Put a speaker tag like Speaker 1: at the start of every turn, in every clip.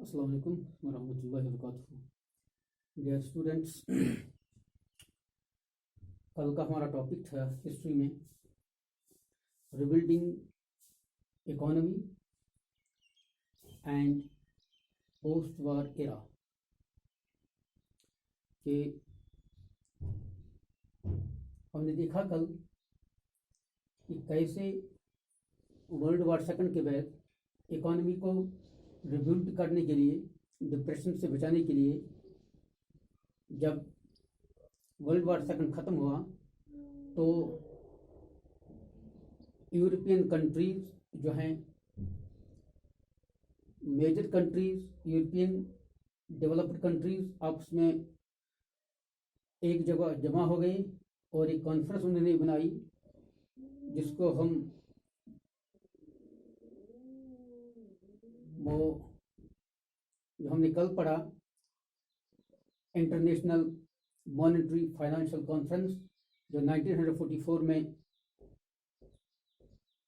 Speaker 1: अस्सलाम वालेकुम वरहमतुल्लाहि वबरकातुहू। डियर स्टूडेंट्स, कल का हमारा टॉपिक था हिस्ट्री में rebuilding economy and post war era कि हमने देखा कल कि कैसे वर्ल्ड वार सेकंड के बाद इकोनॉमी को रिबिल्ड करने के लिए, डिप्रेशन से बचाने के लिए, जब वर्ल्ड वार सेकंड ख़त्म हुआ तो यूरोपियन कंट्रीज़ जो हैं, major countries, European developed countries आपस में एक जगह जमा हो गए और एक कॉन्फ्रेंस उन्होंने बनाई जिसको हम वो जो हमने कल पढ़ा इंटरनेशनल मॉनेटरी फाइनेंशियल कॉन्फ्रेंस, जो 1944 में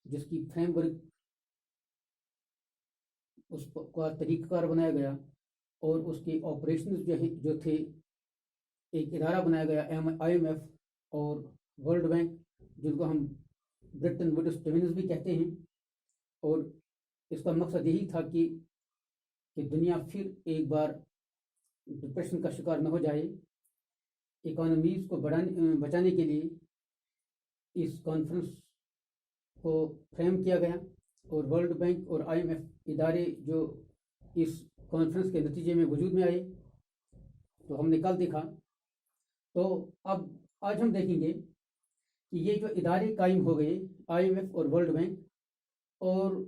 Speaker 1: जिसकी फ्रेमवर्क उसका तरीक़ाकार बनाया गया और उसके ऑपरेशंस जो थे, एक इदारा बनाया गया IMF और वर्ल्ड बैंक, जिनको हम ब्रिटेन वुड्स स्टीवेंस भी कहते हैं। और इसका मकसद यही था कि दुनिया फिर एक बार डिप्रेशन का शिकार न हो जाए। इकोनॉमीज़ को बचाने के लिए इस कॉन्फ्रेंस को फ्रेम किया गया और वर्ल्ड बैंक और IMF इदारे जो इस कॉन्फ्रेंस के नतीजे में वजूद में आए, तो हमने कल देखा। तो अब आज हम देखेंगे कि ये जो इदारे कायम हो गए IMF और वर्ल्ड बैंक, और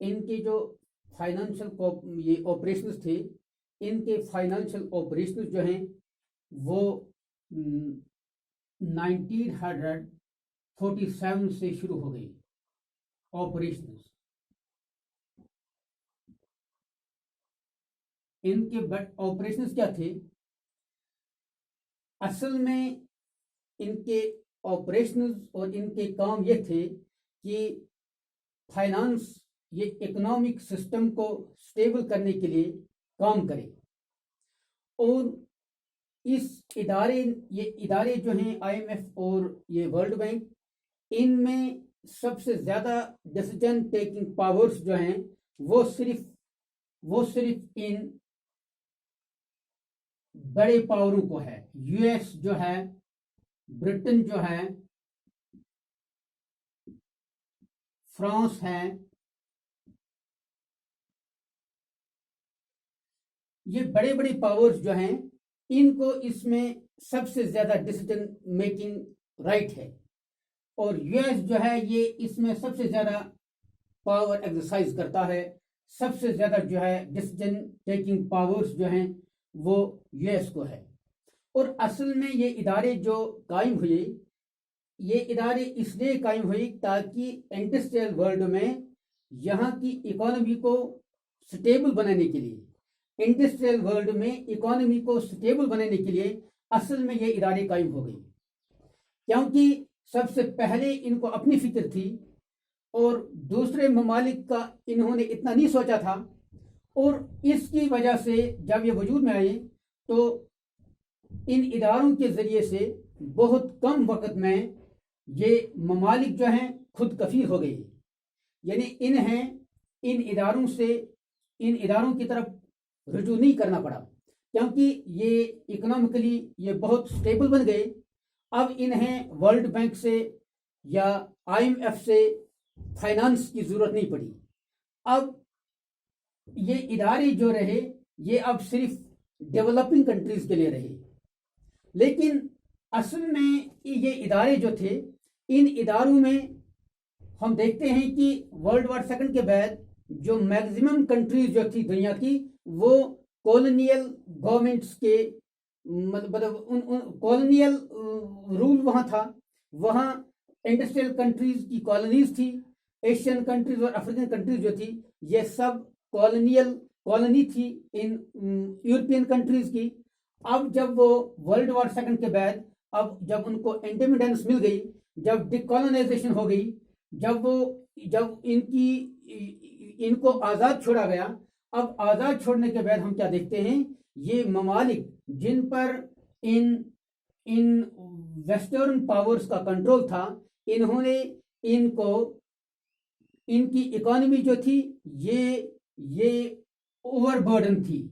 Speaker 1: इनके जो फाइनेंशियल ये ऑपरेशंस थे, इनके फाइनेंशियल ऑपरेशंस जो हैं वो 1947 से शुरू हो गई ऑपरेशंस। इनके ऑपरेशंस क्या थे? असल में इनके ऑपरेशंस और इनके काम ये थे कि फाइनेंस, ये इकोनॉमिक सिस्टम को स्टेबल करने के लिए काम करे। और ये इदारे जो हैं IMF और ये वर्ल्ड बैंक, इनमें सबसे ज़्यादा डिसीजन टेकिंग पावर्स जो हैं वो सिर्फ इन बड़े पावरों को है। US जो है, ब्रिटेन जो है, फ्रांस है, ये बड़े बड़े पावर्स जो हैं, इनको इसमें सबसे ज़्यादा डिसीजन मेकिंग राइट है। और US जो है, ये इसमें सबसे ज़्यादा पावर एक्सरसाइज करता है। सबसे ज़्यादा जो है डिसीजन टेकिंग पावर्स जो हैं वो US को है। और असल में ये इदारे जो कायम हुए, ये इदारे इसलिए कायम हुए ताकि इंडस्ट्रियल वर्ल्ड में यहाँ की इकोनॉमी को स्टेबल बनाने के लिए, इंडस्ट्रियल वर्ल्ड में इकोनॉमी को स्टेबल बनाने के लिए असल में ये इदारे कायम हो गए। क्योंकि सबसे पहले इनको अपनी फिक्र थी और दूसरे ममालिक का इन्होंने इतना नहीं सोचा था, और इसकी वजह से जब ये वजूद में आए तो इन इदारों के ज़रिए से बहुत कम वक्त में ये ममालिक जो हैं खुद कफील हो गए। यानी इन इदारों की तरफ रुजू नहीं करना पड़ा, क्योंकि ये इकोनॉमिकली ये बहुत स्टेबल बन गए। अब इन्हें वर्ल्ड बैंक से या IMF से फाइनेंस की ज़रूरत नहीं पड़ी। अब ये इदारे जो रहे, ये अब सिर्फ डेवलपिंग कंट्रीज़ के लिए रहे। लेकिन असल में ये इदारे जो थे, इन इदारों में हम देखते हैं कि वर्ल्ड वार सेकंड के बाद जो मैक्सिमम कंट्रीज जो थी दुनिया की, वो कॉलोनियल गवर्नमेंट्स के मतलब उन कॉलोनियल रूल वहाँ था। वहाँ इंडस्ट्रियल कंट्रीज की कॉलोनीज थी। एशियन कंट्रीज और अफ्रीकन कंट्रीज जो थी, ये सब कॉलोनी थी इन यूरोपियन कंट्रीज की। अब जब वो वर्ल्ड वार सेकंड के बाद, अब जब उनको इंडिपेंडेंस मिल गई, जब डिकॉलोनाइजेशन हो गई, जब इनको आज़ाद छोड़ा गया, अब आज़ाद छोड़ने के बाद हम क्या देखते हैं, ये ममालिक जिन पर इन इन वेस्टर्न पावर्स का कंट्रोल था, इन्होंने इनको इनकी इकोनॉमी जो थी ये ओवरबर्डन थी,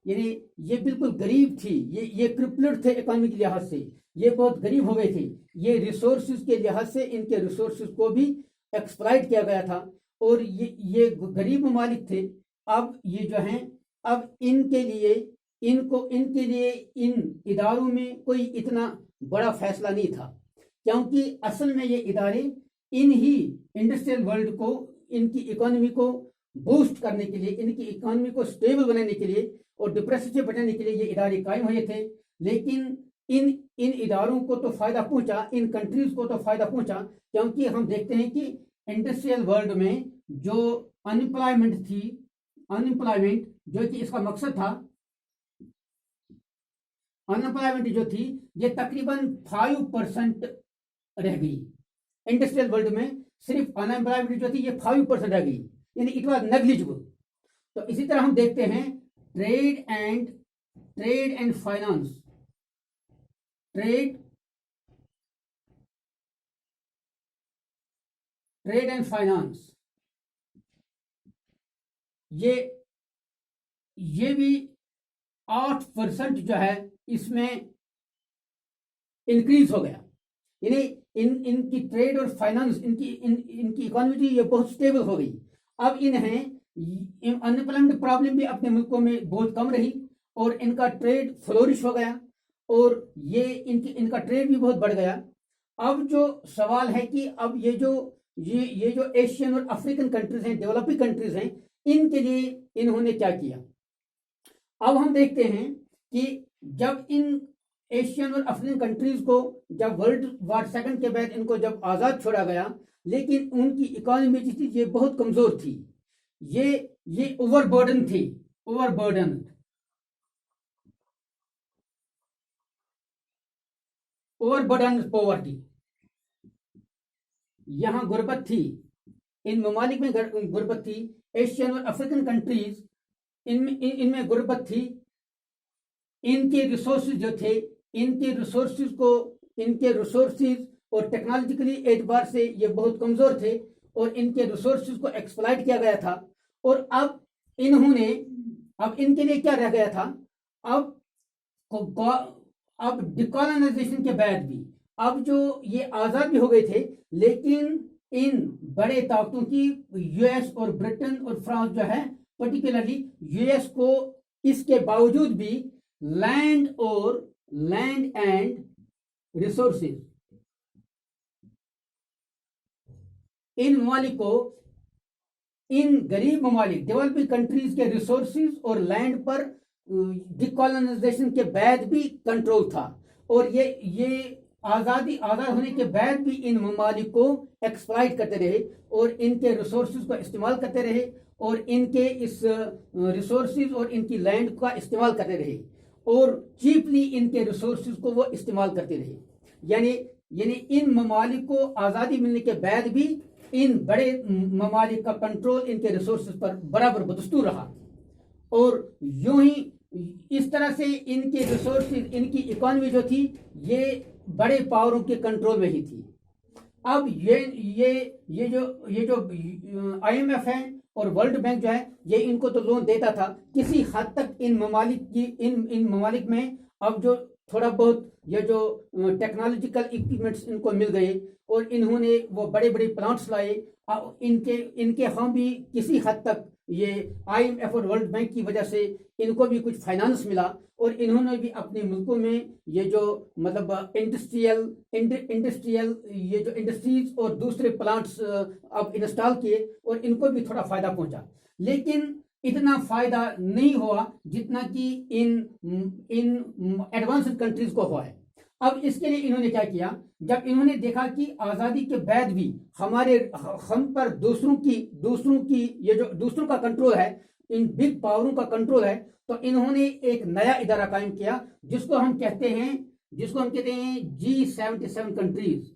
Speaker 1: यानी ये बिल्कुल गरीब थी, ये क्रिपल्ड थे इकोनॉमी के लिहाज से, ये बहुत गरीब हो गए थे। ये रिसोर्सेज के लिहाज से इनके रिसोर्सेज को भी एक्सप्लॉइट किया गया था और ये गरीब ममालिक थे। अब ये जो हैं, अब इनके लिए इनके लिए इन इदारों में कोई इतना बड़ा फैसला नहीं था, क्योंकि असल में ये इदारे इन ही इंडस्ट्रियल वर्ल्ड को, इनकी इकोनॉमी को बूस्ट करने के लिए, इनकी इकोनॉमी को स्टेबल बनाने के लिए और डिप्रेशन से बचाने के लिए ये इदारे कायम हुए थे। लेकिन इन इदारों को तो फायदा पहुंचा, इन कंट्रीज को तो फायदा पहुंचा, क्योंकि हम देखते हैं कि इंडस्ट्रियल वर्ल्ड में जो अनएम्प्लॉयमेंट थी, अनएम्प्लॉयमेंट जो कि इसका मकसद था, अनएम्प्लॉयमेंट जो थी ये तकरीबन 5% रह गई। इंडस्ट्रियल वर्ल्ड में सिर्फ अनएम्प्लॉयमेंट जो थी ये 5% रह गई, यानी इट वाज नेग्लिजिबल। तो इसी तरह हम देखते हैं trade and finance, trade and finance, ये भी 8% जो है इसमें इंक्रीज हो गया, यानी इनकी ट्रेड और फाइनेंस, इनकी इकोनॉमी ये बहुत स्टेबल हो गई। अब इन्हें अनएम्प्लॉयमेंट प्रॉब्लम भी अपने मुल्कों में बहुत कम रही और इनका ट्रेड फ्लोरिश हो गया और ये इनका ट्रेड भी बहुत बढ़ गया। अब जो सवाल है कि अब ये जो एशियन और अफ्रीकन कंट्रीज हैं, डेवलपिंग कंट्रीज हैं, इनके लिए इन्होंने क्या किया। अब हम देखते हैं कि जब इन एशियन और अफ्रीकन कंट्रीज को जब वर्ल्ड वार सेकंड के बाद इनको जब आज़ाद छोड़ा गया, लेकिन उनकी इकोनॉमी जो थी ये बहुत कमज़ोर थी, ये ओवरबर्डन थी, ओवरबर्डन पॉवर्टी, यहां गुर्बत थी, इन ममालिक में गुर्बत थी। एशियन और अफ्रीकन कंट्रीज इनमें गुर्बत थी। इनके रिसोर्सेज जो थे, इनके रिसोर्सेज और टेक्नोलॉजिकली एतबार से ये बहुत कमजोर थे और इनके रिसोर्सेज को एक्सप्लॉइट किया गया था। और अब इनके लिए क्या रह गया था, अब डिकॉलोनाइजेशन के बाद भी, अब जो ये आजाद भी हो गए थे, लेकिन इन बड़े ताकतों की यूएस और ब्रिटेन और फ्रांस जो है, पर्टिकुलरली यूएस को इसके बावजूद भी लैंड एंड रिसोर्सेज, इन ममालिक को, इन गरीब ममालिक डेवलपिंग कंट्रीज के रिसोर्सेज और लैंड पर डिकॉलोनाइजेशन के बाद भी कंट्रोल था। और ये आजाद होने के बाद भी इन ममालिक को एक्सप्लॉइट करते रहे और इनके रिसोर्सेज को इस्तेमाल करते रहे और इनके इस रिसोर्सेज और इनकी लैंड का इस्तेमाल करते रहे और चीपली इनके रिसोर्सेज को वो इस्तेमाल करते रहे। यानी इन ममालिक को आज़ादी मिलने के बाद भी इन बड़े ममालिक का कंट्रोल इनके रिसोर्सेज पर बराबर बदस्तूर रहा और यूं ही इस तरह से इनके रिसोर्सेज, इनकी इकोनॉमी जो थी ये बड़े पावरों के कंट्रोल में ही थी। अब ये जो IMF है और वर्ल्ड बैंक जो है, ये इनको तो लोन देता था किसी हद तक। इन ममालिक में अब जो थोड़ा बहुत ये जो टेक्नोलॉजिकल इक्विपमेंट्स इनको मिल गए और इन्होंने वो बड़े बड़े प्लांट्स लाए, इनके हम भी किसी हद तक ये IMF और वर्ल्ड बैंक की वजह से इनको भी कुछ फाइनेंस मिला और इन्होंने भी अपने मुल्कों में ये जो मतलब इंडस्ट्रियल ये जो इंडस्ट्रीज और दूसरे प्लांट्स अब इंस्टॉल किए और इनको भी थोड़ा फायदा पहुंचा, लेकिन इतना फायदा नहीं हुआ जितना कि इन एडवांस्ड कंट्रीज को हुआ है। अब इसके लिए इन्होंने क्या किया, जब इन्होंने देखा कि आज़ादी के बाद भी हम पर दूसरों की ये जो दूसरों का कंट्रोल है, इन बिग पावरों का कंट्रोल है, तो इन्होंने एक नया इदारा कायम किया जिसको हम कहते हैं G77 कंट्रीज।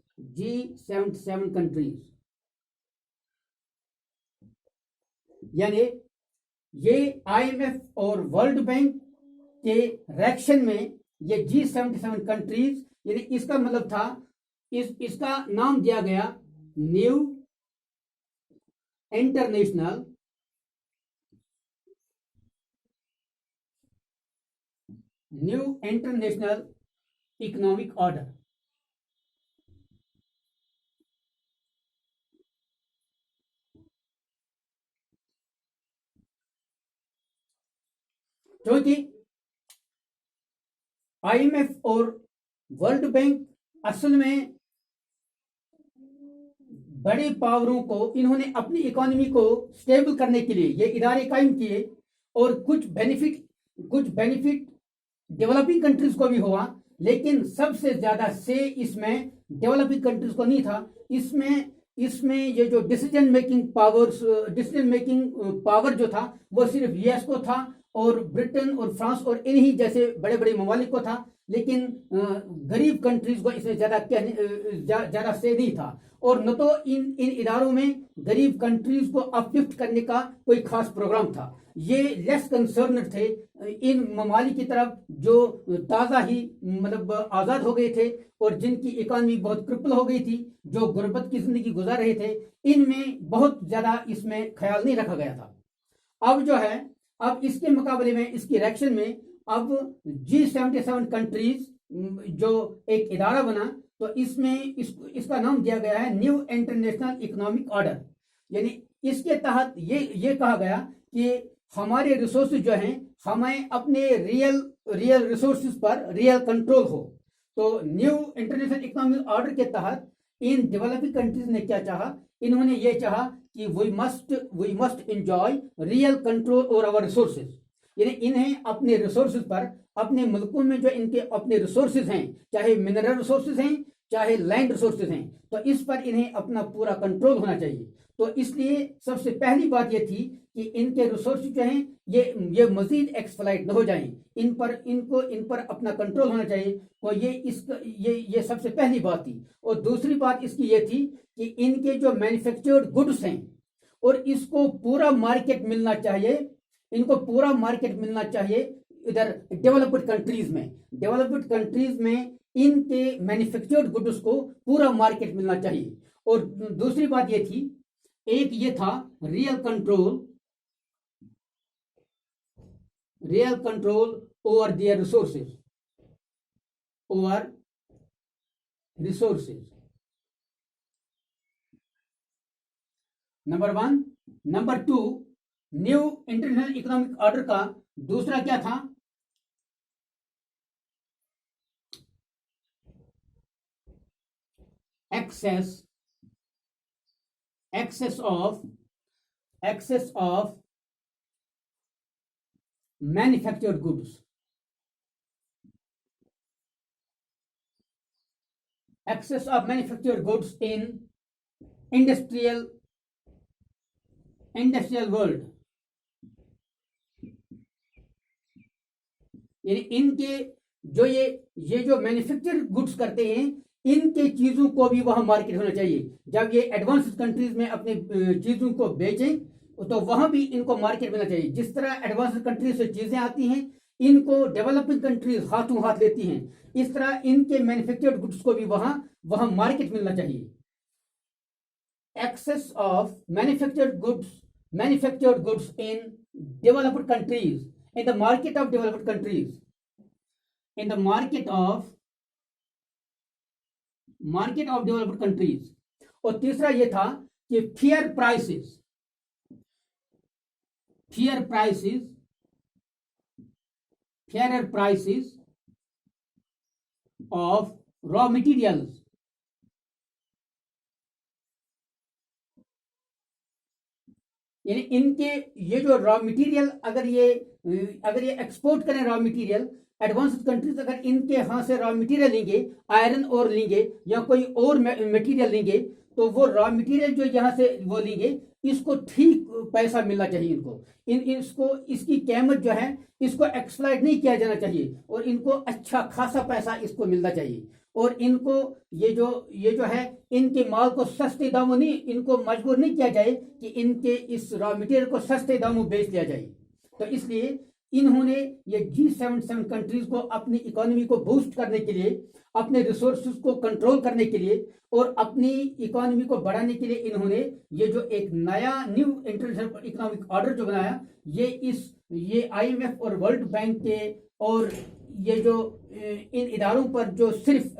Speaker 1: ये IMF और वर्ल्ड बैंक के रिएक्शन में ये G77 कंट्रीज, यानी इसका मतलब था, इसका नाम दिया गया न्यू इंटरनेशनल इकोनॉमिक ऑर्डर। क्योंकि IMF और वर्ल्ड बैंक असल में बड़े पावरों को, इन्होंने अपनी इकोनॉमी को स्टेबल करने के लिए ये इदारे कायम किए, और कुछ बेनिफिट डेवलपिंग कंट्रीज को भी हुआ, लेकिन सबसे ज्यादा से इसमें डेवलपिंग कंट्रीज को नहीं था। इसमें ये जो डिसीजन मेकिंग पावर जो था वो सिर्फ यूएस को था, और ब्रिटेन और फ्रांस और इन्हीं जैसे बड़े बड़े ममालिक को था, लेकिन गरीब कंट्रीज को इसमें ज्यादा से नहीं था। और न तो इन इदारों में गरीब कंट्रीज को अपलिफ्ट करने का कोई खास प्रोग्राम था। ये लेस कंसर्न थे इन ममालिक की तरफ जो ताज़ा ही मतलब आज़ाद हो गए थे और जिनकी इकॉनमी बहुत क्रिपल हो गई थी, जो गुर्बत की जिंदगी गुजार रहे थे, इनमें बहुत ज़्यादा इसमें ख्याल नहीं रखा गया था। अब जो है, अब इसके मुकाबले में, इसकी रिएक्शन में, अब G77 कंट्रीज जो एक इदारा बना, तो इसमें इसका नाम दिया गया है न्यू इंटरनेशनल इकोनॉमिक ऑर्डर। यानी इसके तहत ये कहा गया कि हमारे रिसोर्सेज जो हैं, हमें अपने रियल रिसोर्सेज पर रियल कंट्रोल हो। तो न्यू इंटरनेशनल इकोनॉमिक ऑर्डर के तहत इन डेवलपिंग कंट्रीज ने क्या चाहा, इन्होंने ये चाहा कि we must enjoy real control over our resources. यानी इन्हें अपने रिसोर्सेज पर, अपने मुल्कों में जो इनके अपने रिसोर्सेज हैं, चाहे मिनरल रिसोर्सेज हैं, चाहे लैंड रिसोर्सेज हैं, तो इस पर इन्हें अपना पूरा कंट्रोल होना चाहिए। तो इसलिए सबसे पहली बात ये थी कि इनके रिसोर्सेज जो हैं ये मजीद एक्सप्लॉइट न हो जाएं, इन पर अपना कंट्रोल होना चाहिए। तो ये सबसे पहली बात थी। और दूसरी बात इसकी ये थी कि इनके जो मैन्युफैक्चर्ड गुड्स हैं, और इसको पूरा मार्केट मिलना चाहिए, इनको पूरा मार्केट मिलना चाहिए इधर डेवलप्ड कंट्रीज में इनके मैन्युफैक्चर्ड गुड्स को पूरा मार्केट मिलना चाहिए। और दूसरी बात ये थी, एक ये था real control over their resources, number 1। Number 2, new international economic order का दूसरा क्या था, access of manufactured goods, access of manufactured goods in industrial world. यानी इनके जो मैन्युफैक्चर गुड्स करते हैं, इनके चीजों को भी वहां मार्केट होना चाहिए। जब ये एडवांस कंट्रीज में अपने चीजों को बेचें, तो वहां भी इनको मार्केट मिलना चाहिए। जिस तरह एडवांस कंट्रीज से चीजें आती हैं, इनको डेवलपिंग कंट्रीज हाथों हाथ लेती हैं, इस तरह इनके मैन्युफैक्चर्ड गुड्स को भी वहां मार्केट मिलना चाहिए। Access of manufactured goods in developed countries, in the market of developed countries, in the market of developed countries। और तीसरा ये था कि fair prices of raw materials. यानी इनके ये जो रॉ मटेरियल, अगर ये एक्सपोर्ट करें रॉ मटेरियल, एडवांस कंट्रीज अगर इनके यहाँ से रॉ मटेरियल लेंगे, आयरन और लेंगे या कोई और मटेरियल लेंगे, तो वो रॉ मटेरियल जो यहाँ से वो लेंगे, इसको ठीक पैसा मिलना चाहिए। इसको इसकी कीमत जो है, इसको एक्सप्लॉइट नहीं किया जाना चाहिए, और इनको अच्छा खासा पैसा इसको मिलना चाहिए। और इनको ये जो है, इनके माल को सस्ते दामों नहीं, इनको मजबूर नहीं किया जाए कि इनके इस रॉ मटेरियल को सस्ते दामों बेच दिया जाए। तो इसलिए इन्होंने ये G77 कंट्रीज को अपनी इकोनॉमी को बूस्ट करने के लिए, अपने रिसोर्सेज को कंट्रोल करने के लिए और अपनी इकोनॉमी को बढ़ाने के लिए इन्होंने ये जो एक नया न्यू इंटरनेशनल इकोनॉमिक ऑर्डर जो बनाया, ये IMF और वर्ल्ड बैंक के और ये जो इन इदारों पर जो सिर्फ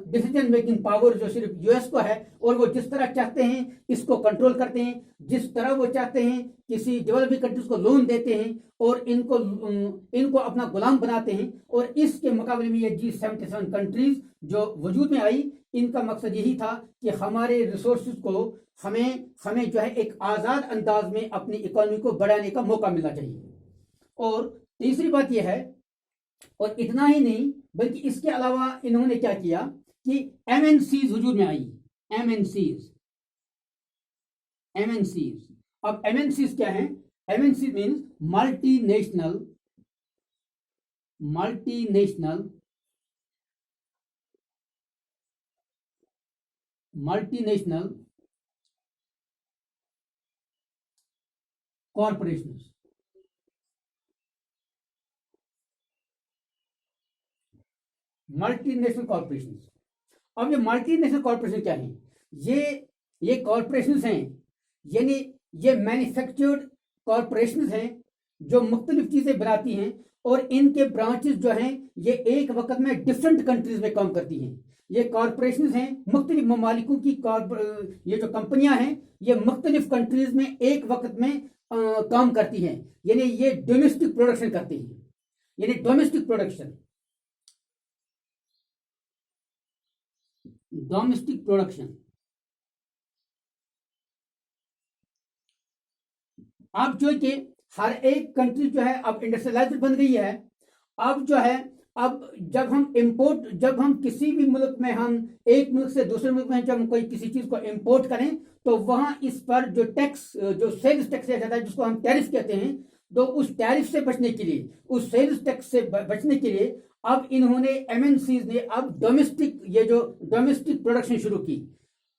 Speaker 1: डिसीजन मेकिंग पावर जो सिर्फ यूएस को है और वो जिस तरह चाहते हैं इसको कंट्रोल करते हैं, जिस तरह वो चाहते हैं किसी डेवलपिंग कंट्रीज को लोन देते हैं और इनको अपना गुलाम बनाते हैं। और इसके मुकाबले में ये G77 कंट्रीज जो वजूद में आई, इनका मकसद यही था कि हमारे रिसोर्सेज को हमें जो है एक आज़ाद अंदाज में अपनी इकोनॉमी को बढ़ाने का मौका मिलना चाहिए। और तीसरी बात यह है, और इतना ही नहीं बल्कि इसके अलावा इन्होंने क्या किया कि MNCs वजूद में आई। MNCs अब MNCs क्या है? MNCs means multinational corporations. Multinational corporation. अब ये मल्टीनेशनल कॉरपोरेशन क्या है? ये कॉरपोरेशन हैं, यानी ये मैन्युफैक्चर्ड कॉरपोरेशन हैं जो मुख्तलिफ चीजें बनाती हैं और इनके ब्रांचेस जो हैं ये एक वक्त में डिफरेंट कंट्रीज में काम करती हैं। ये कॉरपोरेशन हैं मुख्तलिफ ममालिकों की, ये जो कंपनियां हैं ये मुख्तलिफ कंट्रीज में एक वक्त में काम करती हैं, यानी ये डोमेस्टिक प्रोडक्शन करती हैं, यानी डोमेस्टिक प्रोडक्शन। अब जो कि हर एक कंट्री जो है अब इंडस्ट्रियलाइज्ड बन गई है। अब जो है अब जब हम किसी भी मुल्क में, हम एक मुल्क से दूसरे मुल्क में जब हम कोई किसी चीज को इंपोर्ट करें तो वहां इस पर जो टैक्स, जो सेल्स टैक्स दिया जाता है जिसको हम टैरिफ कहते हैं, तो उस टैरिफ से बचने के लिए, उस सेल्स टैक्स से बचने के लिए अब इन्होंने MNCs ने अब डोमेस्टिक प्रोडक्शन शुरू की।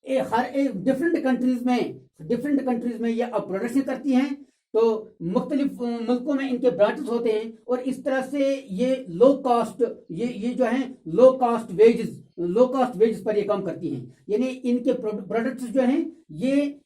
Speaker 1: हर एक डिफरेंट कंट्रीज में ये अब प्रोडक्शन करती हैं, तो मुख्तलिफ मुल्कों में इनके ब्रांचेस होते हैं और इस तरह से ये लो कास्ट लो कास्ट वेजेस पर ये काम करती हैं, यानी इनके प्रोडक्ट्स जो हैं ये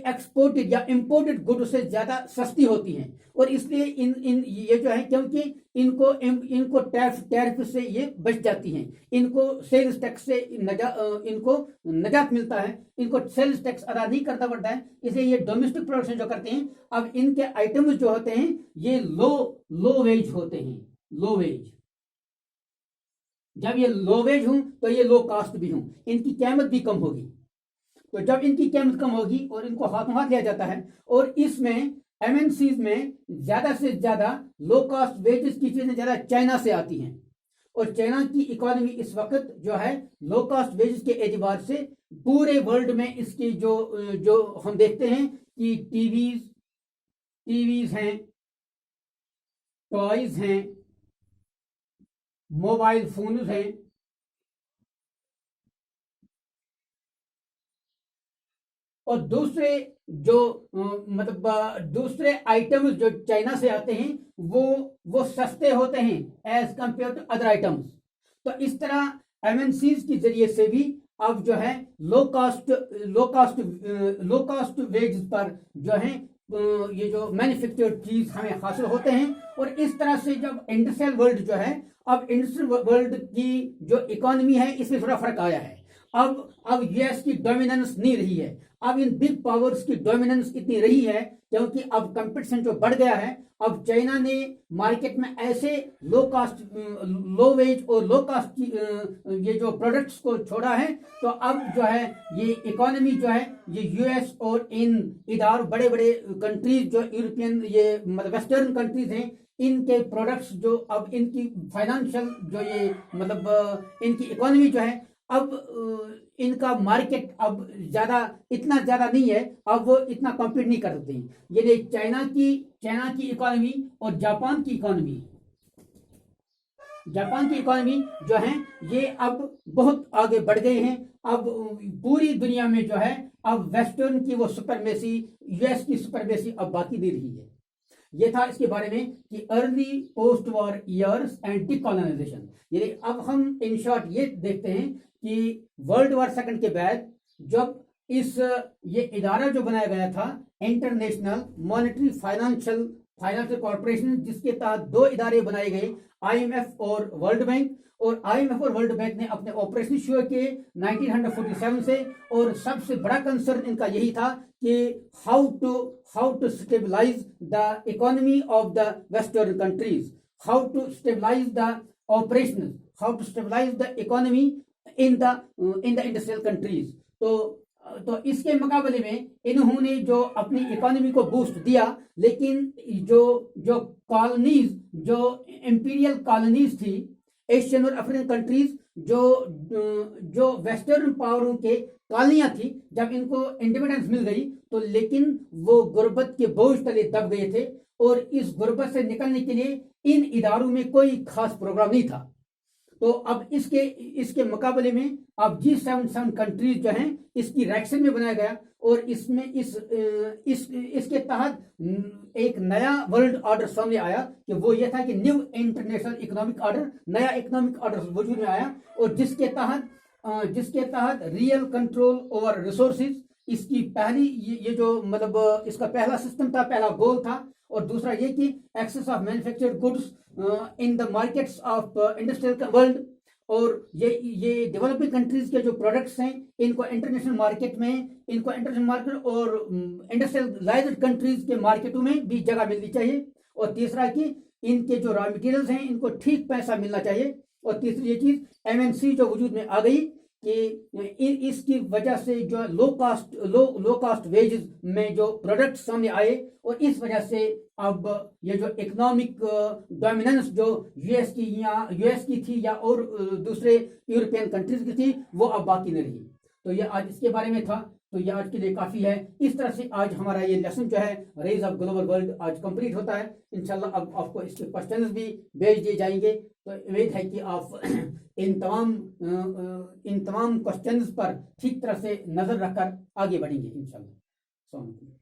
Speaker 1: एक्सपोर्टेड या इंपोर्टेड गुड से ज्यादा सस्ती होती हैं और इसलिए ये जो है क्योंकि इनको टैरिफ से ये बच जाती हैं, इनको सेल्स टैक्स से इनको नजात मिलता है, इनको सेल्स टैक्स अदा नहीं करना पड़ता है, इसलिए ये डोमेस्टिक प्रोडक्शन जो करते हैं। अब इनके आइटम्स जो होते हैं ये लो वेज होते हैं, लो वेज। जब ये लो वेज हूं तो ये लो कास्ट भी हूं, इनकी कीमत भी कम होगी। तो जब इनकी कीमत कम होगी और इनको हाथों हाथ लिया जाता है और इसमें MNCs में ज्यादा से ज्यादा लो कास्ट वेजेस की चीजें ज्यादा चाइना से आती हैं और चाइना की इकोनॉमी इस वक्त जो है लो कास्ट वेजेस के एतबार से पूरे वर्ल्ड में इसकी जो हम देखते हैं कि टीवीज हैं, टॉयज हैं, मोबाइल फोन हैं, और दूसरे दूसरे आइटम्स जो चाइना से आते हैं वो सस्ते होते हैं as compare to other items. तो इस तरह MNCs के जरिए से भी अब जो है लो कास्ट वेज पर जो है ये जो मैन्युफैक्चर्ड चीज हमें हासिल होते हैं और इस तरह से जब इंडस्ट्रियल वर्ल्ड जो है, अब इंडस्ट्रियल वर्ल्ड की जो इकोनॉमी है इसमें थोड़ा फर्क आया है। अब यूएस की डोमिनेंस नहीं रही है, अब इन बिग पावर्स की डोमिनेंस इतनी रही है क्योंकि अब कंपटीशन जो बढ़ गया है। अब चाइना ने मार्केट में ऐसे लो वेज और लो कास्ट ये जो प्रोडक्ट्स को छोड़ा है, तो अब जो है ये इकोनॉमी जो है ये यूएस और इन इधर बड़े बड़े कंट्रीज जो यूरोपियन ये वेस्टर्न कंट्रीज हैं, इनके प्रोडक्ट्स जो अब इनकी फाइनेंशियल जो ये इनकी इकोनॉमी जो है, अब इनका मार्केट अब इतना ज्यादा नहीं है, अब वो इतना कॉम्पीट नहीं कर सकते हैं। ये चाइना की इकोनॉमी और जापान की इकोनॉमी जो है ये अब बहुत आगे बढ़ गए हैं। अब पूरी दुनिया में जो है अब वेस्टर्न की वो सुपरमेसी, यूएस की सुपरमेसी अब बाकी नहीं रही है। ये था इसके बारे में कि early post war years and decolonisation. यानी अब हम इन शॉर्ट ये देखते हैं कि वर्ल्ड वॉर सेकंड के बाद जब ये इदारा जो बनाया गया था इंटरनेशनल मॉनेटरी फाइनेंशियल कॉर्पोरेशन, जिसके तहत दो इदारे बनाए गए, आईएमएफ और वर्ल्ड बैंक। और आईएमएफ और वर्ल्ड बैंक ने अपने ऑपरेशन शुरू किए 1947 से, और सबसे बड़ा कंसर्न इनका यही था कि how to stabilise the economy of the western countries, how to stabilise the operation, how to stabilise the economy in the industrial countries. तो इसके मुकाबले में इन्होंने जो अपनी इकोनॉमी को बूस्ट दिया, लेकिन जो कॉलोनीज, जो इंपीरियल कॉलोनीज थी, एशियन और अफ्रीकन कंट्रीज, जो वेस्टर्न पावरों के कॉलोनियां थी, जब इनको इंडिपेंडेंस मिल गई तो लेकिन वो गुर्बत के बोझ तले दब गए थे, और इस गुर्बत से निकलने के लिए इन इदारों में कोई खास प्रोग्राम नहीं था। तो अब इसके मुकाबले में अब G77 कंट्रीज जो हैं इसकी रैक्सन में बनाया गया, और इसमें इसके तहत एक नया वर्ल्ड ऑर्डर सामने आया कि वो ये था कि न्यू इंटरनेशनल इकोनॉमिक ऑर्डर, नया इकोनॉमिक ऑर्डर वजूद में आया, और जिसके तहत रियल कंट्रोल ओवर रिसोर्सेज, इसकी पहली ये जो मतलब इसका पहला सिस्टम था, पहला गोल था। और दूसरा ये कि access of manufactured goods in the markets of industrial world, और ये डेवलपिंग कंट्रीज के जो प्रोडक्ट्स हैं इनको इंटरनेशनल मार्केट और इंडस्ट्रियलाइज्ड कंट्रीज के मार्केटों में भी जगह मिलनी चाहिए। और तीसरा कि इनके जो रॉ मटेरियल्स हैं इनको ठीक पैसा मिलना चाहिए। और तीसरी ये चीज एमएनसी जो वजूद में आ गई कि इसकी वजह से जो लो कास्ट वेजेस में जो प्रोडक्ट सामने आए, और इस वजह से अब ये जो इकोनॉमिक डोमिनेंस जो यूएस की थी या और दूसरे यूरोपियन कंट्रीज की थी, वो अब बाकी नहीं रही। तो ये आज इसके बारे में था, तो ये आज के लिए काफ़ी है। इस तरह से आज हमारा ये लेसन जो है रेज ऑफ ग्लोबल वर्ल्ड आज कंप्लीट होता है। इंशाल्लाह अब आपको इसके क्वेश्चंस भी भेज दिए जाएंगे, तो उम्मीद है कि आप इन तमाम क्वेश्चंस पर ठीक तरह से नज़र रखकर आगे बढ़ेंगे इंशाल्लाह।